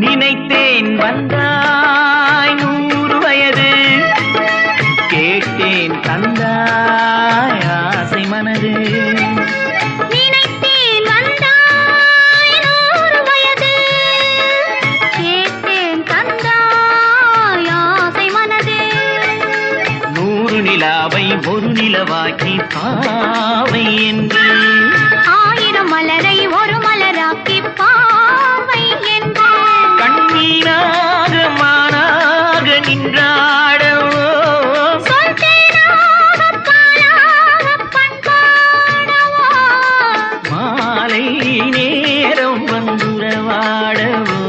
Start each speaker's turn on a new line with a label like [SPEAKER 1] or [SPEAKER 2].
[SPEAKER 1] நினைத்தேன் வந்தாய் 100 வயது, கேட்டேன் தந்தாய் ஆசை மனது.
[SPEAKER 2] நினைத்தேன் வந்தாய் 100 வயது, கேட்டேன் தந்தாய் ஆசை மனது.
[SPEAKER 1] 100 நிலாவை ஒரு நிலவாக்கி பாவை என்று,
[SPEAKER 2] 1000 மலரை ஒரு மலராக்கி பாவை என்று,
[SPEAKER 1] கண்ணீராக மானாக நின்றாடவோ,
[SPEAKER 2] சொல் தேனாக பாலாக பண்பாடவோ,
[SPEAKER 1] மாலை நேரம் வந்துறவாடவோ,